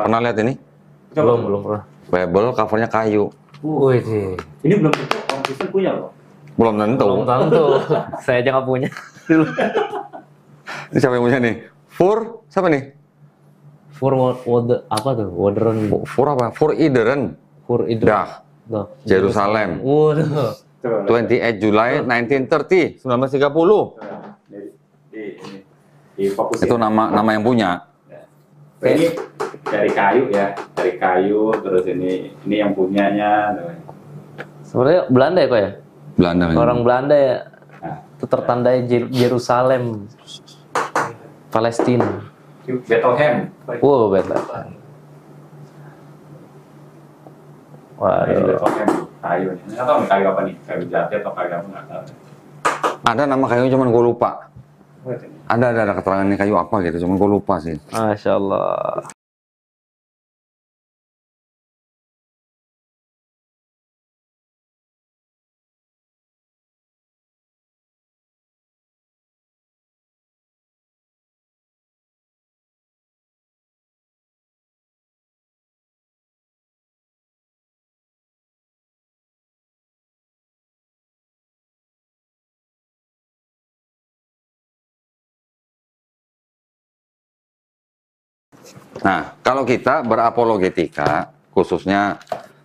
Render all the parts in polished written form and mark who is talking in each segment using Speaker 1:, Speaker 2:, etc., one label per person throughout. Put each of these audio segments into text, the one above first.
Speaker 1: Pernah lihat ini?
Speaker 2: Belum pernah.
Speaker 1: Bible covernya kayu.
Speaker 2: Wih sih.
Speaker 3: Ini belum tentu orang Kristen punya loh.
Speaker 1: Belum tentu.
Speaker 2: Belum tentu. Saya aja nggak punya.
Speaker 1: Ini siapa yang punya nih? Fur? Siapa nih?
Speaker 2: Apa tuh? Wodron.
Speaker 1: Fur apa? Fur Ideren. Dah. Yerusalem.
Speaker 2: Waduh.
Speaker 1: 28 July 1930. 1930.
Speaker 3: Di fokus
Speaker 1: Itu nama yang punya.
Speaker 3: ini dari kayu ya, dari kayu, terus ini yang punyanya.
Speaker 2: Sebenarnya Belanda ya kok ya?
Speaker 1: Belanda.
Speaker 2: Orang Belanda ya.
Speaker 3: Nah,
Speaker 2: Itu tertandai Yerusalem, Palestina.
Speaker 3: Bethlehem.
Speaker 2: Wow, Bethlehem. Waduh.
Speaker 3: Bethlehem kayu. Nggak tahu nih kayu apa nih, kayu jati atau kayu apa nggak tahu.
Speaker 1: Ada nama kayunya cuman gue lupa. Ada keterangannya kayu apa gitu, cuman gue lupa sih.
Speaker 2: Masya Allah.
Speaker 1: Nah, kalau kita berapologetika, khususnya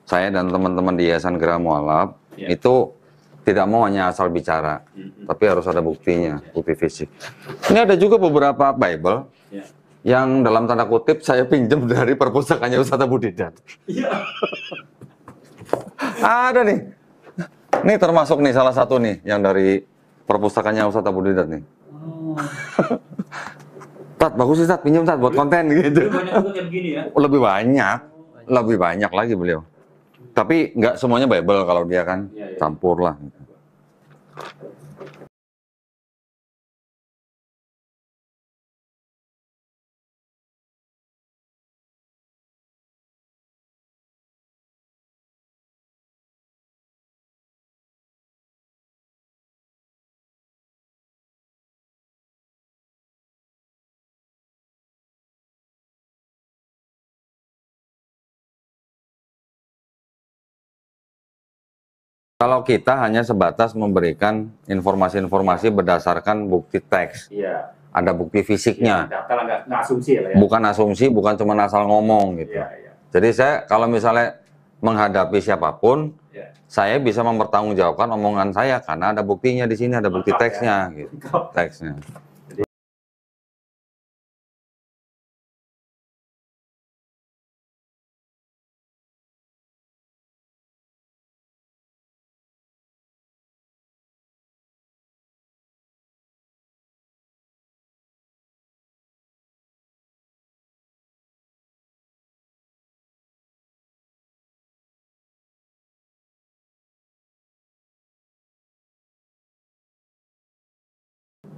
Speaker 1: saya dan teman-teman di Yayasan Gera Mualaf, itu tidak mau hanya asal bicara, tapi harus ada buktinya, bukti fisik. Ini ada juga beberapa Bible yang dalam tanda kutip saya pinjam dari perpustakaannya Ustadz Abu Didat. Ada nih. Ini termasuk nih salah satu nih yang dari perpustakaannya Ustadz Abu Didat nih. Tat, bagus sih Tat, pinjam Tat buat konten gitu.
Speaker 3: Banyak juga kayak begini ya?
Speaker 1: Lebih banyak lagi beliau. Tapi nggak semuanya Bible kalau dia kan, campur lah. Kalau kita hanya sebatas memberikan informasi-informasi berdasarkan bukti teks, ada bukti fisiknya,
Speaker 3: nggak asumsi ya,
Speaker 1: bukan asumsi, bukan cuma asal ngomong gitu. Jadi saya kalau misalnya menghadapi siapapun, saya bisa mempertanggungjawabkan omongan saya karena ada buktinya di sini, ada bukti teksnya, gitu. Teksnya.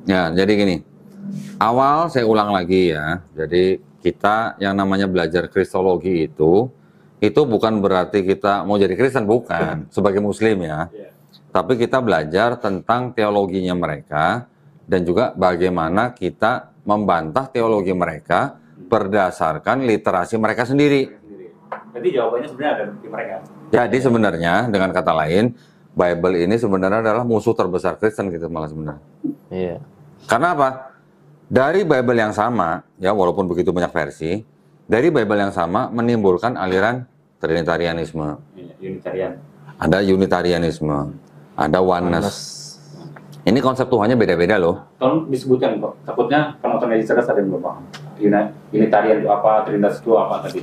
Speaker 1: Ya, jadi gini, awal saya ulang lagi ya, jadi kita yang namanya belajar Kristologi itu bukan berarti kita mau jadi Kristen, bukan, sebagai Muslim ya, tapi kita belajar tentang teologinya mereka, dan juga bagaimana kita membantah teologi mereka berdasarkan literasi mereka sendiri.
Speaker 3: Jadi jawabannya sebenarnya ada di mereka.
Speaker 1: Jadi sebenarnya, dengan kata lain, Bible ini sebenarnya adalah musuh terbesar Kristen gitu malah sebenarnya.
Speaker 2: Iya.
Speaker 1: Karena apa? Dari Bible yang sama, ya walaupun begitu banyak versi, dari Bible yang sama menimbulkan aliran Trinitarianisme.
Speaker 3: Unitarian.
Speaker 1: Ada Unitarianisme, ada Oneness. Ini konsep Tuhannya beda-beda loh.
Speaker 3: Tolong disebutkan kok. Takutnya penonton yang cerdas ada yang belum paham. Unitarian itu apa? Trinitas itu apa tadi?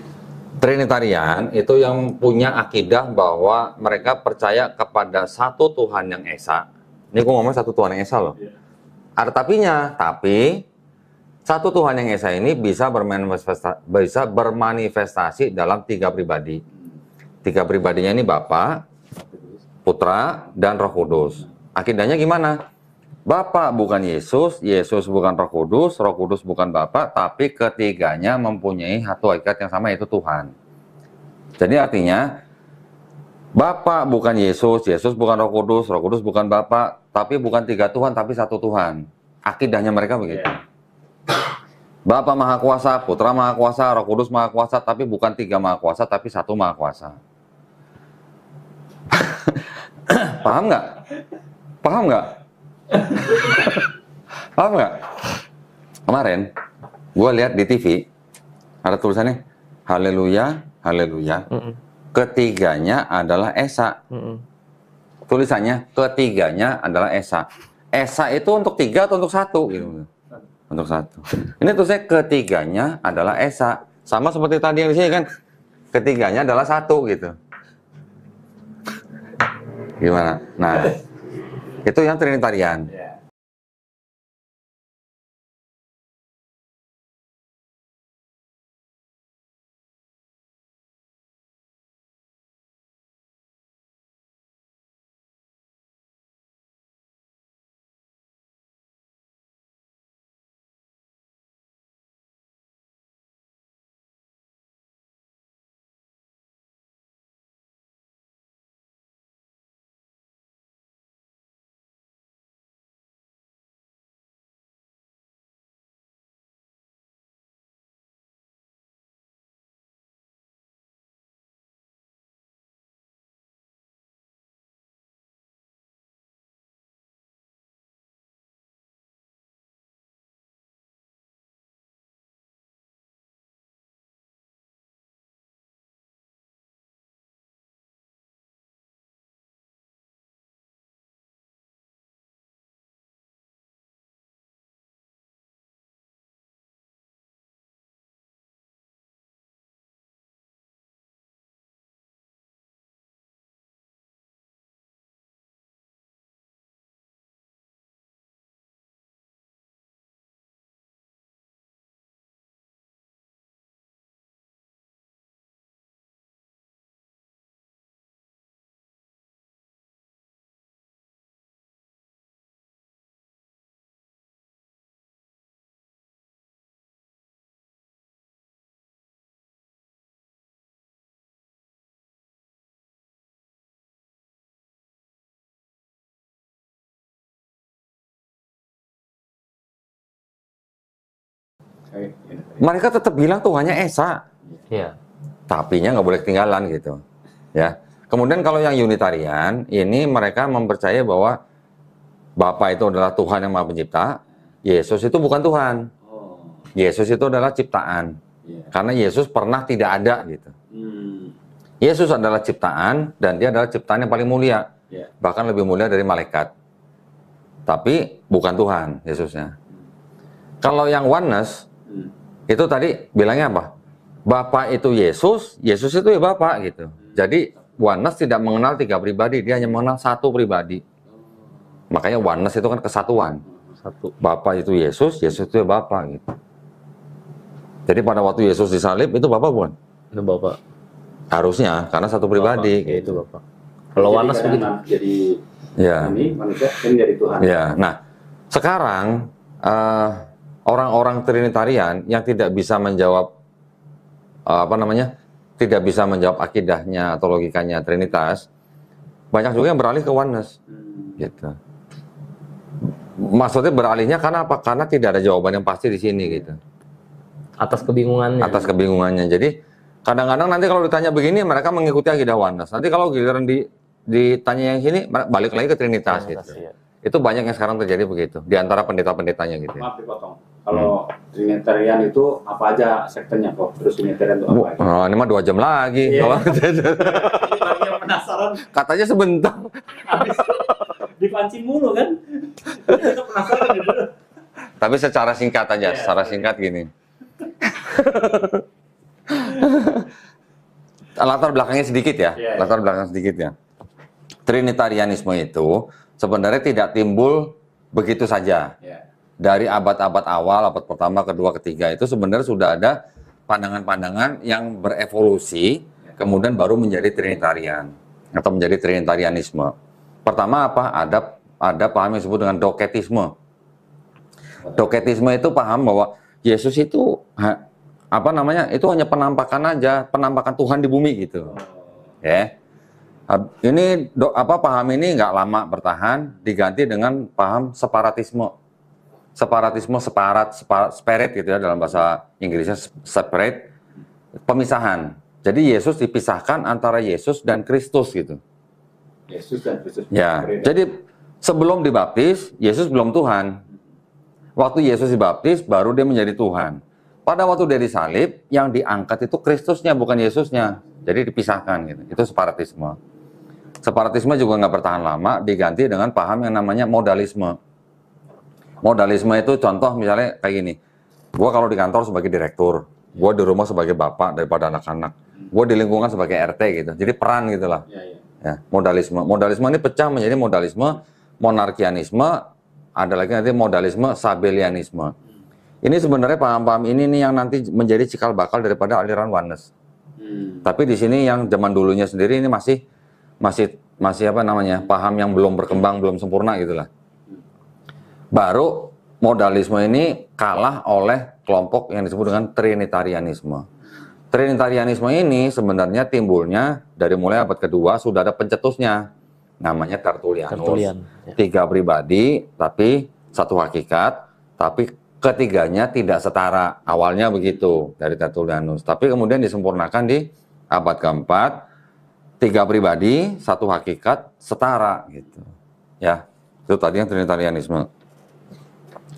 Speaker 1: Trinitarian itu yang punya akidah bahwa mereka percaya kepada satu Tuhan yang Esa. Ini gue ngomong satu Tuhan yang Esa loh. Ada tapinya, tapi Satu Tuhan yang Esa ini bisa bermanifestasi dalam 3 pribadi. 3 pribadinya ini Bapa, Putra, dan Roh Kudus. Akidahnya gimana? Bapa bukan Yesus, Yesus bukan Roh Kudus bukan Bapa, tapi ketiganya mempunyai satu hakikat yang sama, yaitu Tuhan. Jadi artinya Bapa bukan Yesus, Yesus bukan Roh Kudus bukan Bapa, tapi bukan 3 Tuhan, tapi satu Tuhan. Akidahnya mereka begitu. Bapa Maha Kuasa, Putra Maha Kuasa, Roh Kudus Maha Kuasa, tapi bukan 3 Maha Kuasa, tapi satu Maha Kuasa. Paham nggak? Paham nggak? Paham nggak? Kemarin gue lihat di TV ada tulisannya Haleluya, Haleluya. Ketiganya adalah Esa. Tulisannya ketiganya adalah Esa. Esa itu untuk 3 atau untuk 1 gitu. Untuk 1. Ini tulisannya ketiganya adalah Esa. Sama seperti tadi yang di sini kan. Ketiganya adalah 1 gitu. Gimana? Nah, itu yang Trinitarian. Mereka tetap bilang Tuhannya Esa.
Speaker 2: Iya.
Speaker 1: Tapinya nggak boleh ketinggalan gitu. Ya. Kemudian kalau yang Unitarian, ini mereka mempercayai bahwa Bapa itu adalah Tuhan yang Maha Pencipta, Yesus itu bukan Tuhan. Yesus itu adalah ciptaan. Karena Yesus pernah tidak ada gitu. Yesus adalah ciptaan dan dia adalah ciptaan yang paling mulia. Bahkan lebih mulia dari malaikat. Tapi bukan Tuhan Yesusnya. Kalau yang oneness, itu tadi bilangnya apa? Bapa itu Yesus, Yesus itu ya Bapa gitu. Jadi oneness tidak mengenal 3 pribadi, dia hanya mengenal 1 pribadi. Makanya oneness itu kan kesatuan.
Speaker 2: Satu.
Speaker 1: Bapa itu Yesus, Yesus itu ya Bapa gitu. Jadi pada waktu Yesus disalib itu Bapa bukan?
Speaker 2: Itu Bapak.
Speaker 1: Harusnya karena 1 pribadi.
Speaker 2: Ya, itu Bapak. Kalau oneness begitu.
Speaker 3: Jadi
Speaker 1: Ya.
Speaker 3: ini manusia ini dari Tuhan.
Speaker 1: Ya. Nah, sekarang orang-orang Trinitarian yang tidak bisa menjawab tidak bisa menjawab akidahnya atau logikanya Trinitas, banyak juga yang beralih ke oneness. Gitu. Maksudnya beralihnya karena apa? Karena tidak ada jawaban yang pasti di sini gitu.
Speaker 2: Atas kebingungannya.
Speaker 1: Atas kebingungannya. Jadi kadang-kadang nanti kalau ditanya begini mereka mengikuti akidah oneness. Nanti kalau giliran ditanya yang sini balik lagi ke Trinitas gitu.
Speaker 2: Iya.
Speaker 1: Itu banyak yang sekarang terjadi begitu di antara pendeta-pendetanya gitu.
Speaker 3: Maaf dipotong. Kalau Trinitarian itu apa aja sektenya kok? Terus Trinitarian itu apa aja?
Speaker 1: Oh, ini mah 2 jam lagi.
Speaker 3: Iya.
Speaker 1: Kalau
Speaker 3: Bagi yang penasaran,
Speaker 1: katanya sebentar.
Speaker 3: habis dipancing mulu kan? Kita penasaran gitu.
Speaker 1: Tapi secara singkat aja,
Speaker 3: Iya.
Speaker 1: secara singkat gini. Latar belakangnya sedikit ya,
Speaker 3: Iya.
Speaker 1: latar belakang sedikit ya. Trinitarianisme itu sebenarnya tidak timbul begitu saja.
Speaker 3: Ya.
Speaker 1: dari abad-abad awal, abad pertama, kedua, ketiga itu sebenarnya sudah ada pandangan-pandangan yang berevolusi, kemudian baru menjadi Trinitarian atau menjadi Trinitarianisme. Pertama apa? Ada paham yang disebut dengan Doketisme. Doketisme itu paham bahwa Yesus itu itu hanya penampakan aja, penampakan Tuhan di bumi gitu. Ya. Ini paham ini nggak lama bertahan, diganti dengan paham separatisme. Separate gitu ya, dalam bahasa Inggrisnya separate, pemisahan. Jadi Yesus dipisahkan antara Yesus dan Kristus gitu.
Speaker 3: Yesus dan Kristus.
Speaker 1: Ya,
Speaker 3: berbeda.
Speaker 1: jadi sebelum dibaptis, Yesus belum Tuhan. Waktu Yesus dibaptis, baru dia menjadi Tuhan. Pada waktu dia disalib, yang diangkat itu Kristusnya, bukan Yesusnya. Jadi dipisahkan gitu. Itu separatisme. Separatisme juga nggak bertahan lama, diganti dengan paham yang namanya modalisme. Modalisme itu contoh misalnya kayak gini. Gue kalau di kantor sebagai direktur, gue di rumah sebagai bapak daripada anak-anak, gue di lingkungan sebagai RT gitu. Jadi peran gitulah. Ya, modalisme. Modalisme ini pecah menjadi modalisme monarkianisme, ada lagi nanti modalisme sabellianisme. Ini sebenarnya paham-paham ini nih yang nanti menjadi cikal bakal daripada aliran oneness. Tapi di sini yang zaman dulunya sendiri ini masih paham yang belum berkembang, belum sempurna gitulah. Baru modalisme ini kalah oleh kelompok yang disebut dengan Trinitarianisme. Trinitarianisme ini sebenarnya timbulnya dari mulai abad kedua, sudah ada pencetusnya, namanya Tertullianus.
Speaker 2: Ya.
Speaker 1: 3 pribadi tapi satu hakikat, tapi ketiganya tidak setara. Awalnya begitu dari Tertullianus, tapi kemudian disempurnakan di abad keempat, 3 pribadi satu hakikat setara gitu. Ya, itu tadi yang Trinitarianisme.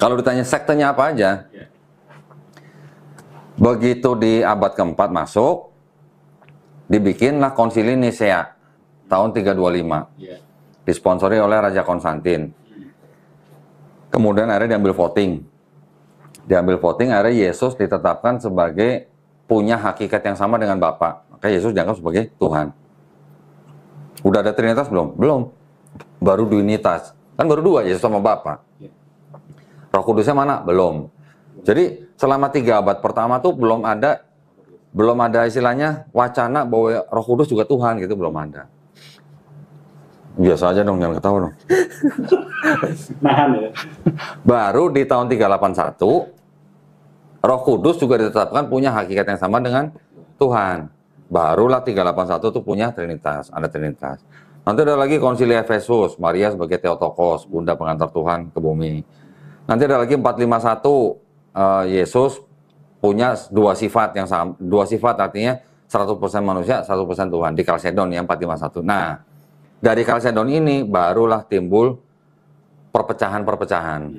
Speaker 1: Kalau ditanya sektenya apa aja, begitu di abad keempat masuk, dibikinlah Konsili Nisea tahun 325, disponsori oleh Raja Konstantin. Kemudian akhirnya diambil voting, akhirnya Yesus ditetapkan sebagai punya hakikat yang sama dengan Bapa. Maka Yesus dianggap sebagai Tuhan. Udah ada Trinitas belum? Belum. Baru Duinitas. Kan baru 2, Yesus sama Bapa. Roh Kudusnya mana? Belum. Jadi selama 3 abad pertama tuh belum ada istilahnya wacana bahwa Roh Kudus juga Tuhan gitu, belum ada. Biasa aja dong, jangan ketawa dong.
Speaker 3: Nahan ya.
Speaker 1: Baru di tahun 381 Roh Kudus juga ditetapkan punya hakikat yang sama dengan Tuhan. Barulah 381 tuh punya Trinitas, ada Trinitas. Nanti ada lagi Konsili Efesus, Maria sebagai Theotokos, bunda pengantar Tuhan ke bumi. Nanti ada lagi 451, Yesus punya 2 sifat yang sama, 2 sifat artinya 100% manusia, 100% Tuhan, di Kalsedon yang 451. Nah, dari Kalsedon ini barulah timbul perpecahan-perpecahan.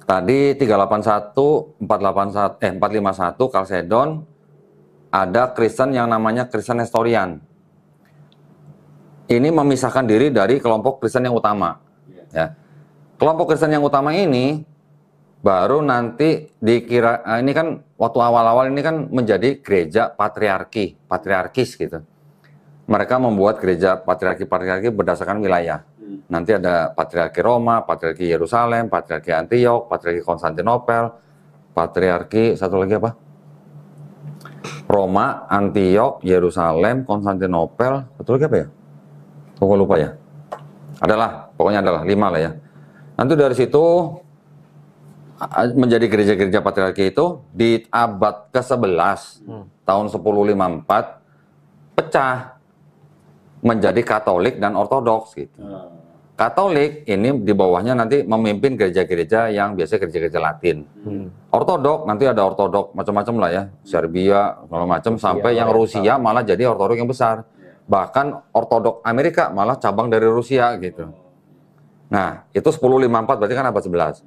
Speaker 1: Tadi 381, 451 Kalsedon, ada Kristen yang namanya Kristen Nestorian. Ini memisahkan diri dari kelompok Kristen yang utama. Ya. Kelompok Kristen yang utama ini baru nanti ini kan waktu awal-awal ini kan menjadi gereja patriarkis gitu. Mereka membuat gereja patriarki berdasarkan wilayah. Nanti ada Patriarki Roma, Patriarki Yerusalem, Patriarki Antiok, Patriarki Konstantinopel, Patriarki satu lagi apa? Roma, Antiok, Yerusalem, Konstantinopel, satu lagi apa ya? Kok lupa ya? Pokoknya adalah 5 lah ya. Nanti dari situ menjadi gereja-gereja patriarki itu di abad ke-11 tahun 1054 pecah menjadi Katolik dan Ortodoks gitu. Katolik ini di bawahnya nanti memimpin gereja-gereja yang biasa gereja-gereja Latin. Ortodok nanti ada ortodok macam-macam lah ya, Serbia segala macam, sampai yang Rusia malah jadi ortodok yang besar. Bahkan ortodok Amerika malah cabang dari Rusia gitu. Nah, itu 1054 berarti kan abad 11.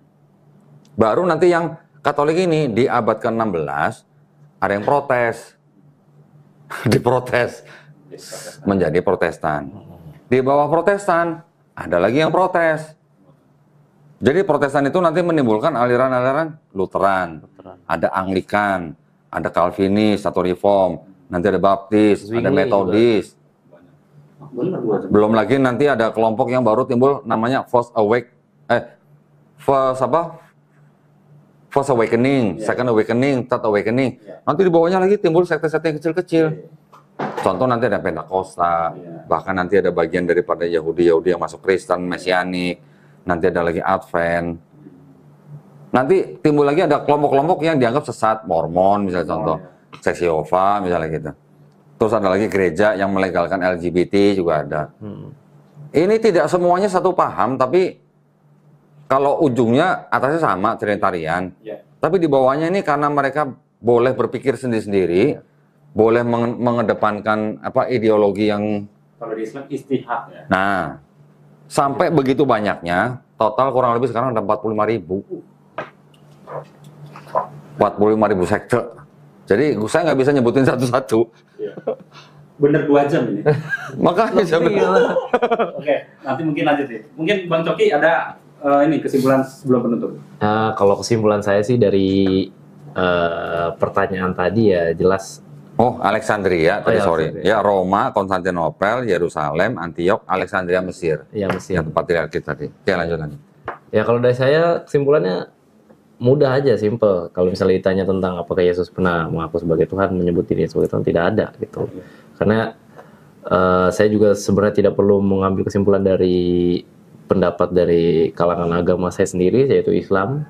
Speaker 1: Baru nanti yang Katolik ini di abad ke-16 ada yang protes. Diprotes menjadi Protestan. Di bawah Protestan ada lagi yang protes. Jadi Protestan itu nanti menimbulkan aliran-aliran Lutheran, ada Anglikan, ada Calvinis atau Reform, nanti ada Baptis, ada Metodis. Belum lagi nanti ada kelompok yang baru timbul namanya first awakening, second awakening, third awakening. Nanti di bawahnya lagi timbul sekte-sekte yang kecil-kecil. Contoh nanti ada Pentakosta, bahkan nanti ada bagian daripada Yahudi yang masuk Kristen, Mesianik, nanti ada lagi Advent. Nanti timbul lagi ada kelompok-kelompok yang dianggap sesat, Mormon misalnya contoh, Seks Yehova misalnya gitu. Terus ada lagi gereja yang melegalkan LGBT juga ada. Ini tidak semuanya satu paham, tapi kalau ujungnya atasnya sama, Trinitarian. Tapi di bawahnya ini karena mereka boleh berpikir sendiri-sendiri, boleh mengedepankan ideologi yang
Speaker 3: kalau di Islam istihad ya.
Speaker 1: Nah, sampai begitu banyaknya, total kurang lebih sekarang ada 45.000. 45.000 sekte. Jadi saya nggak bisa nyebutin satu-satu.
Speaker 3: Bener 2 jam ini.
Speaker 1: Makanya
Speaker 3: Oke, nanti mungkin lanjut nih. Mungkin Bang Coki ada ini kesimpulan sebelum penutup.
Speaker 2: Kalau kesimpulan saya sih dari pertanyaan tadi ya jelas.
Speaker 1: Alexandria, tadi sorry.
Speaker 2: Alexandria.
Speaker 1: Ya, Roma, Konstantinopel, Yerusalem, Antiok, Alexandria, Mesir.
Speaker 2: Ya Mesir.
Speaker 1: Yang tempat triarki tadi. Oke, lanjut.
Speaker 2: Ya kalau dari saya kesimpulannya mudah aja, simple. Kalau misalnya ditanya tentang apakah Yesus pernah mengaku sebagai Tuhan, menyebut dirinya sebagai Tuhan, tidak ada gitu. Karena saya juga sebenarnya tidak perlu mengambil kesimpulan dari pendapat dari kalangan agama saya sendiri, yaitu Islam.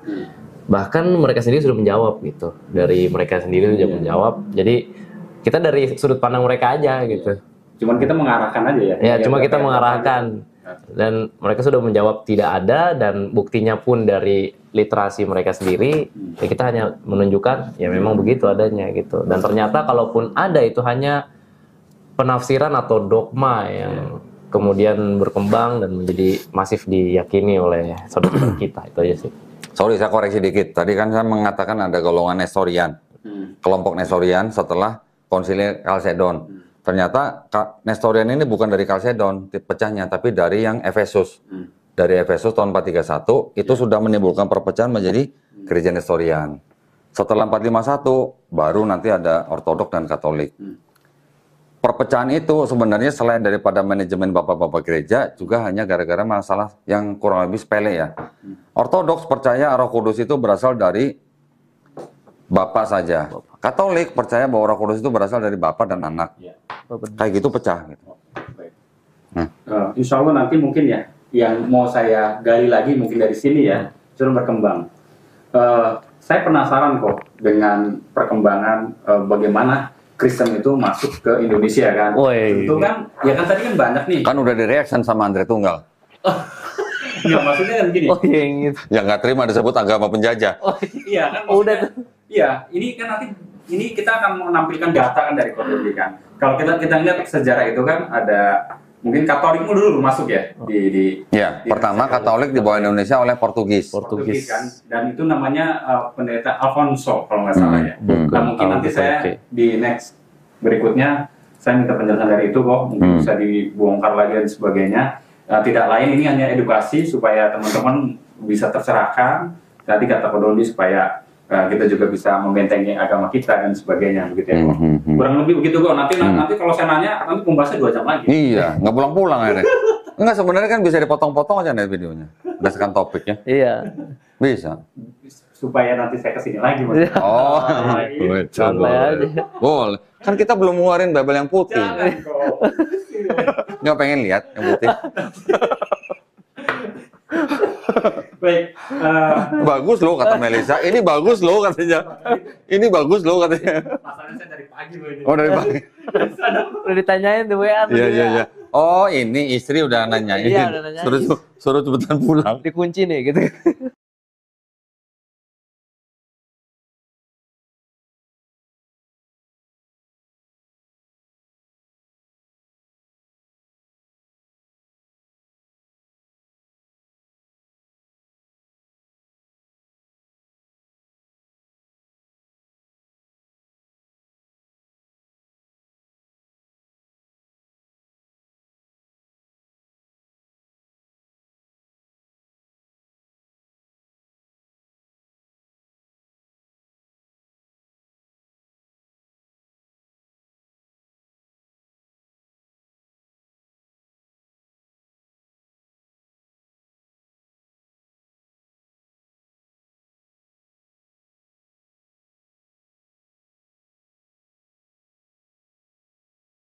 Speaker 2: Bahkan mereka sendiri sudah menjawab gitu. Dari mereka sendiri sudah menjawab. Jadi kita dari sudut pandang mereka aja gitu.
Speaker 3: Cuman kita mengarahkan aja ya.
Speaker 2: Ya, cuma kita mengarahkan. Dan mereka sudah menjawab tidak ada, dan buktinya pun dari literasi mereka sendiri. Ya kita hanya menunjukkan ya memang begitu adanya gitu. Dan ternyata kalaupun ada itu hanya penafsiran atau dogma yang kemudian berkembang dan menjadi masif diyakini oleh saudara kita. Itu aja sih.
Speaker 1: Sorry, saya koreksi dikit. Tadi kan saya mengatakan ada golongan Nestorian. Kelompok Nestorian setelah Konsili Kalsedon. Ternyata Nestorian ini bukan dari Kalsedon pecahnya, tapi dari yang Efesus. Dari Efesus tahun 431 itu sudah menimbulkan perpecahan menjadi gereja Nestorian. Setelah 451 baru nanti ada Ortodok dan Katolik. Perpecahan itu sebenarnya selain daripada manajemen bapak-bapak gereja juga hanya gara-gara masalah yang kurang lebih sepele ya. Ortodoks percaya Roh Kudus itu berasal dari Bapak saja. Katolik percaya bahwa Roh Kudus itu berasal dari Bapak dan Anak. Kayak gitu pecah. Gitu.
Speaker 3: Insya Allah nanti mungkin ya, yang mau saya gali lagi mungkin dari sini ya, sudah berkembang. Saya penasaran kok dengan perkembangan bagaimana Kristen itu masuk ke Indonesia kan. Itu kan, ya kan tadi kan banyak nih.
Speaker 1: Kan udah di-reaction sama Andre Tunggal.
Speaker 3: Ya maksudnya kan gini.
Speaker 1: Yang nggak terima disebut agama penjajah.
Speaker 3: Iya kan. Iya, ini kan nanti ini kita akan menampilkan data kan dari Kodoli kan. Kalau kita lihat sejarah itu kan ada mungkin Katolik dulu masuk ya di
Speaker 1: pertama Katolik dibawa Indonesia oleh Portugis
Speaker 3: kan, dan itu namanya pendeta Alfonso kalau nggak salah ya. Nah mungkin nanti saya di next berikutnya saya minta penjelasan dari itu kok, mungkin bisa dibongkar lagi dan sebagainya. Tidak lain ini hanya edukasi supaya teman-teman bisa tercerahkan. Tadi kata Kodoli supaya kita juga bisa membentengi agama kita dan sebagainya begitu ya. Kurang lebih begitu kok. Nanti kalau saya nanya nanti pembahasannya 2 jam lagi.
Speaker 1: Iya, nggak pulang-pulang akhirnya. Enggak, sebenarnya kan bisa dipotong-potong aja nih videonya berdasarkan topiknya.
Speaker 2: Iya.
Speaker 1: Bisa.
Speaker 3: Supaya nanti saya kesini lagi Mas.
Speaker 2: Santai aja.
Speaker 1: Boleh. Kan kita belum ngeluarin Babel yang putih. Nggak pengen lihat yang putih.
Speaker 3: Baik.
Speaker 1: Bagus loh kata Melisa. Ini bagus loh katanya. Ini bagus loh katanya.
Speaker 3: Masalahnya saya dari pagi loh ini.
Speaker 1: Oh dari pagi.
Speaker 2: Udah ditanyain tuh WA.
Speaker 1: Iya. Oh ini istri udah nanyain.
Speaker 2: Iya, udah nanyain.
Speaker 1: Suruh cepetan pulang.
Speaker 2: Dikunci nih gitu.